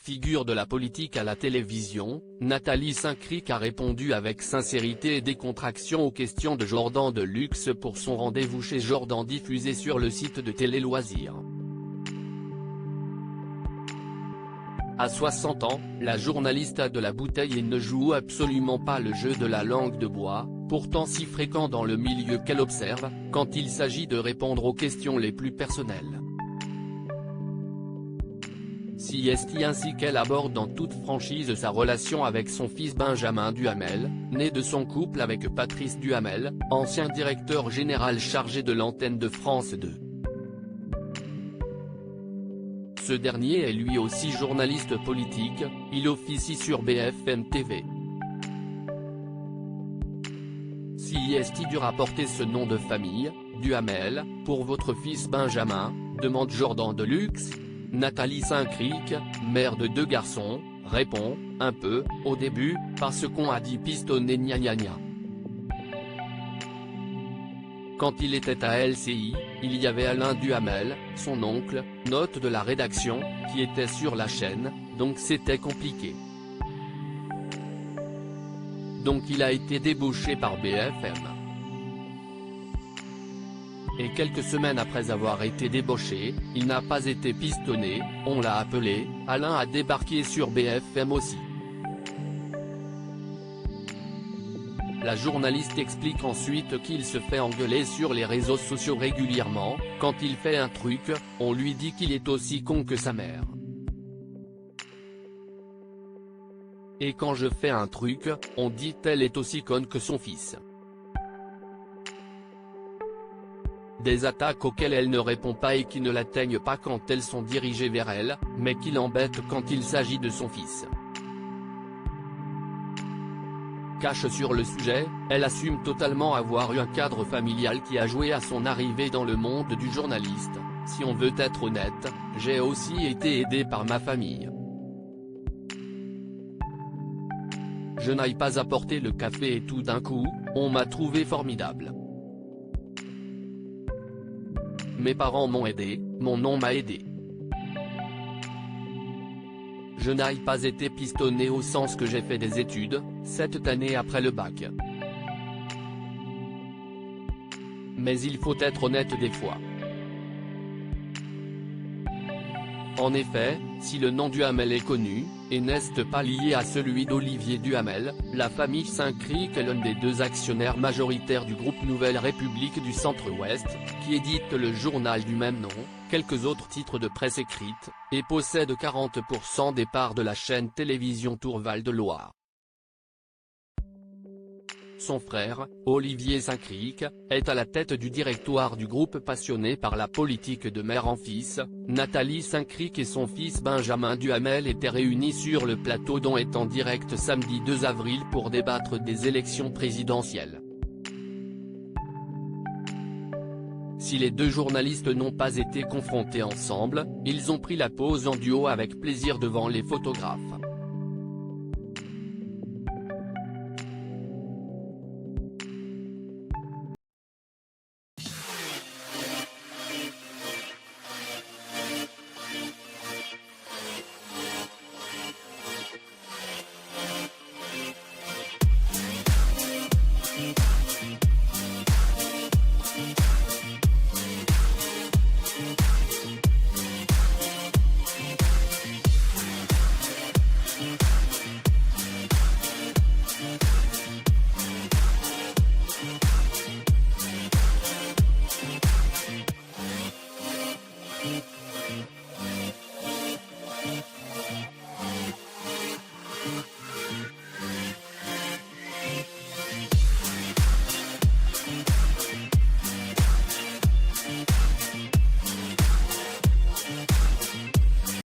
Figure de la politique à la télévision, Nathalie Saint-Cric a répondu avec sincérité et décontraction aux questions de Jordan Deluxe pour son rendez-vous chez Jordan diffusé sur le site de Télé Loisirs. À 60 ans, la journaliste a de la bouteille et ne joue absolument pas le jeu de la langue de bois, pourtant si fréquent dans le milieu qu'elle observe, quand il s'agit de répondre aux questions les plus personnelles. C'est ainsi qu'elle aborde en toute franchise sa relation avec son fils Benjamin Duhamel, né de son couple avec Patrice Duhamel, ancien directeur général chargé de l'antenne de France 2. Ce dernier est lui aussi journaliste politique, il officie sur BFM TV. Si dû rapporter ce nom de famille, Duhamel, pour votre fils Benjamin, demande Jordan Deluxe. Nathalie Saint-Cric, mère de 2 garçons, répond, un peu, au début, parce qu'on a dit pistonner gna gna gna. Quand il était à LCI, il y avait Alain Duhamel, son oncle, note de la rédaction, qui était sur la chaîne, donc c'était compliqué. Donc il a été débauché par BFM. Et quelques semaines après avoir été débauché, il n'a pas été pistonné, on l'a appelé, Alain a débarqué sur BFM aussi. La journaliste explique ensuite qu'il se fait engueuler sur les réseaux sociaux régulièrement, quand il fait un truc, on lui dit qu'il est aussi con que sa mère. Et quand je fais un truc, on dit qu'elle est aussi conne que son fils. Des attaques auxquelles elle ne répond pas et qui ne l'atteignent pas quand elles sont dirigées vers elle, mais qui l'embêtent quand il s'agit de son fils. Cache sur le sujet, elle assume totalement avoir eu un cadre familial qui a joué à son arrivée dans le monde du journaliste. Si on veut être honnête, j'ai aussi été aidé par ma famille. Je n'aille pas apporter le café et tout d'un coup, on m'a trouvé formidable. Mes parents m'ont aidé, mon nom m'a aidé. Je n'ai pas été pistonné au sens que j'ai fait des études, cette année après le bac. Mais il faut être honnête des fois. En effet, si le nom Duhamel est connu, et n'est pas lié à celui d'Olivier Duhamel, la famille Saint-Cric est l'un des 2 actionnaires majoritaires du groupe Nouvelle République du Centre-Ouest, qui édite le journal du même nom, quelques autres titres de presse écrite, et possède 40% des parts de la chaîne télévision Tourval de Loire. Son frère, Olivier Saint-Cric, est à la tête du directoire du groupe passionné par la politique de mère en fils. Nathalie Saint-Cric et son fils Benjamin Duhamel étaient réunis sur le plateau dont est en direct samedi 2 avril pour débattre des élections présidentielles. Si les 2 journalistes n'ont pas été confrontés ensemble, ils ont pris la pose en duo avec plaisir devant les photographes.